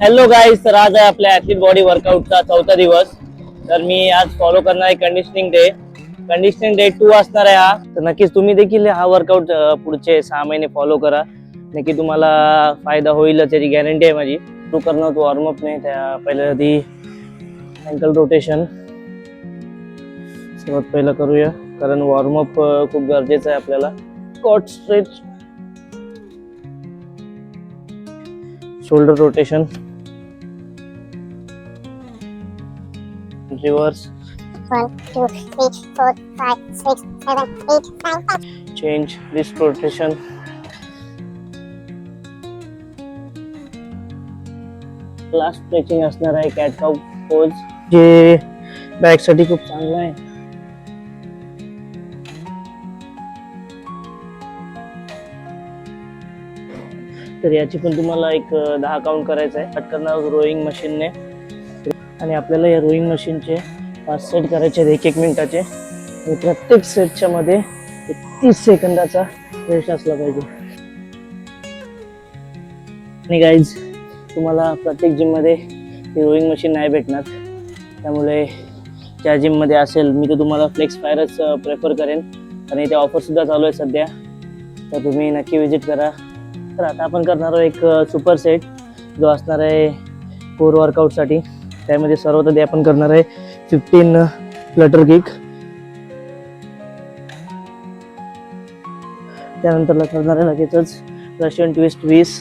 Hello guys, तर आज आहे आपल्या ऍथलीट बॉडी वर्कआउटचा चौथा दिवस. तर मी आज फॉलो करणार आहे कंडिशनिंग डे 2 असणार आहे हा. तर नक्कीच तुम्ही देखील हा वर्कआउट पुढचे 6 महिने फॉलो करा. नक्की तुम्हाला फायदा होईल, त्याची गॅरंटी आहे माझी. सुरू करणार वॉर्मअप नाही, त्या पहिल्या आधी अँकल रोटेशन सर्वात पहिलं करूया, कारण वॉर्मअप खूप गरजेचं आहे आपल्याला. Squat stretch, shoulder rotation, reverse, 1, 2, 3, 4, 5, 6, 7, 8, 9, 10. change wrist rotation, last stretching असणार आहे कॅट काउ पोज, जे बॅक साठी खूप चांगलं आहे. तर याची पण तुम्हाला एक 10 काउंट करायचं आहे. कट करणार रोईंग मशीनने, आणि आपल्याला या रोईंग मशीनचे 5 सेट करायचे आहेत 1-1 मिनिटाचे. आणि प्रत्येक सेटच्या मध्ये 30 सेकंदाचा रेस्ट असला पाहिजे. आणि गाईज, तुम्हाला प्रत्येक जिम मध्ये ही रोईंग मशीन नाही भेटणार, त्यामुळे ज्या जिम मध्ये असेल मी तर तुम्हाला फ्लेक्स फायरच प्रेफर करेन, आणि इथे ऑफर सुद्धा चालू आहे सध्या, तर तुम्ही नक्की विजिट करा. तर आता आपण करणार आहोत एक सुपर सेट, जो असणार आहे कोर वर्कआउटसाठी. त्यामध्ये सर्वात आधी आपण करणार आहे 15 फ्लटर किक, त्यानंतर करणार आहे लगेचच रशियन ट्विस्ट 20,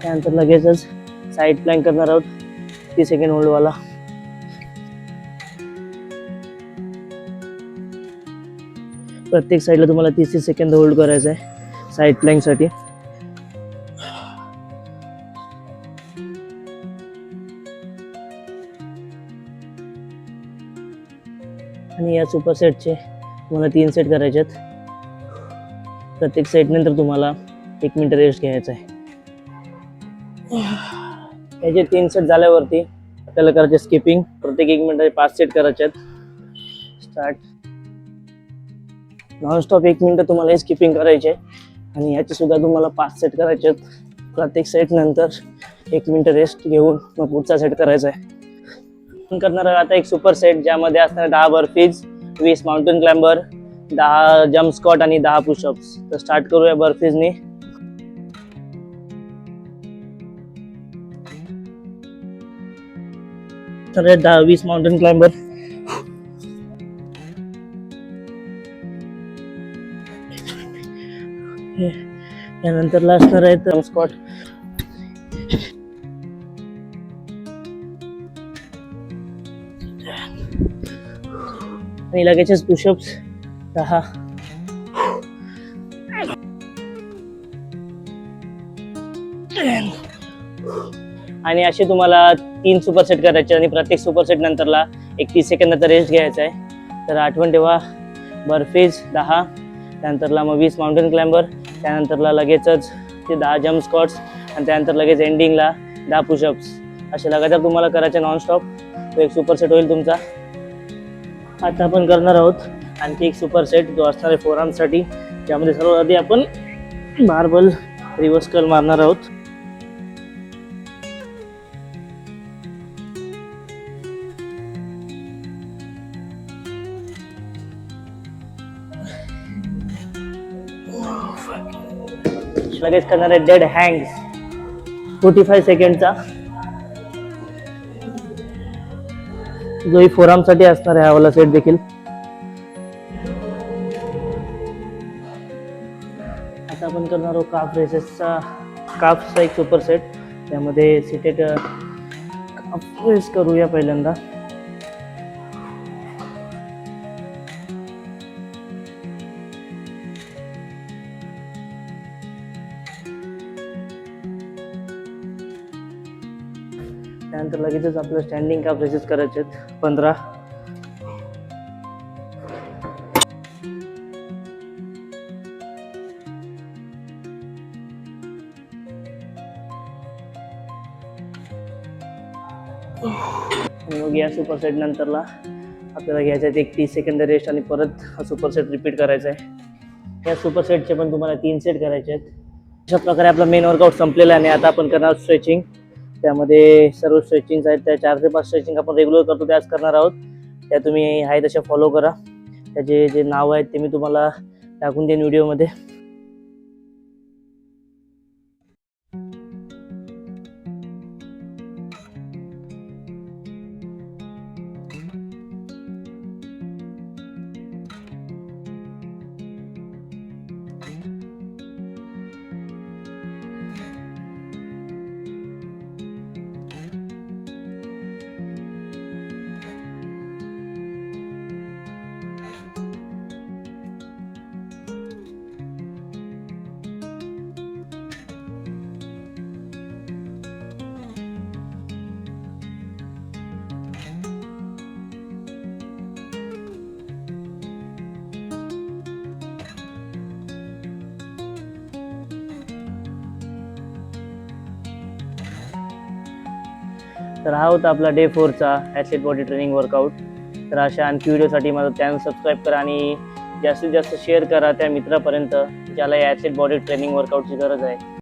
त्यानंतर लगेचच साईड प्लॅंक करणार आहोत 30 सेकंड होल्ड वाला. प्रत्येक साईडला तुम्हाला 30 सेकंद होल्ड करायचं आहे साईड प्लॅंक साठी. आणि या सुपर सेटचे तुम्हाला 3 सेट करायचे आहेत. प्रत्येक सेट नंतर तुम्हाला 1 मिनिट रेस्ट घ्यायचा आहे. याचे 3 सेट झाल्यावरती आपल्याला करायचे स्किपिंग. प्रत्येक 1 मिनिटाचे 5 सेट करायचे आहेत. स्टार्ट. नॉनस्टॉप 1 मिनिट तुम्हाला हे स्किपिंग करायचे आहे, आणि याचे सुद्धा तुम्हाला 5 सेट करायचे आहेत. प्रत्येक सेट नंतर 1 मिनिट रेस्ट घेऊन मग पुढचा सेट करायचा आहे. करणार आता एक सुपर सेट, ज्यामध्ये असणार 10 बर्फीज, 20 माउंटेन क्लाइंबर, 10 जम्प स्क्वॉट आणि 10 पुशअप्स. तर स्टार्ट करूया बर्फीजनी. तर 20 माउंटेन क्लाइंबर, यानंतर असणार आहे जम्प स्क्वॉट, आणि लगेचच पुशअप्स 10. आणि असे तुम्हाला 3 सुपर सेट करायचे, आणि प्रत्येक सुपर सेट नंतरला 30 सेकंदाचा रेस्ट घ्यायचा आहे. तर आठवण ठेवा, बर्फीज 10, त्यानंतरला मग 20 माउंटेन क्लाइंबर, त्यानंतरला लगेचच ते 10 जम्प स्क्वॉट्स, आणि त्यानंतर लगेच एंडिंगला 10 पुशअप्स. असे लगातार तुम्हाला करायचे नॉनस्टॉप. तो एक सुपर सेट होईल तुमचा. आता आपण करणार आहोत आणखी एक सुपर सेट, जो असणार आहे फोरआर्मसाठी, ज्यामध्ये सर्वात आधी आपण बारबल रिव्हर्स कर्ल मारणार आहोत. लगेच करणार आहे डेड हँग्स 45 सेकंडचा, जो ही फोरआर्मसाठी असणार आहे हा वाला सेट देखील. आता आपण करणार आहोत काफचा एक सुपर सेट, त्यामध्ये सिटेड काफ रेस करूया पहिल्यांदा. त्यानंतर लगेचच आपल्याला स्टँडिंग काफ रेसेस करायचे आहेत 15. मग या सुपर सेट नंतरला आपल्याला घ्यायचा आहे एक 30 सेकंद रेस्ट, आणि परत हा सुपर सेट रिपीट करायचा आहे. या सुपर सेटचे पण तुम्हाला 3 सेट करायचे आहेत. अशा प्रकारे आपला मेन वर्कआउट संपलेला आहे आणि आता आपण करणार स्ट्रेचिंग. त्यामध्ये सर्व स्ट्रेचिंग आहेत, त्या 4 ते 5 स्ट्रेचिंग आपण रेग्युलर करतो त्याच करणार आहोत. त्या तुम्ही आहे तशा फॉलो करा. त्याचे जे नाव आहेत ते मी तुम्हाला टाकून देईन व्हिडिओमध्ये. तर हा होता आपला डे 4चा ॲथलीट बॉडी ट्रेनिंग वर्कआउट. तर अशा आणखी व्हिडिओसाठी माझा चॅनल सबस्क्राईब करा आणि जास्तीत जास्त शेअर करा त्या मित्रापर्यंत ज्याला या ॲथलीट बॉडी ट्रेनिंग वर्कआउटची गरज आहे.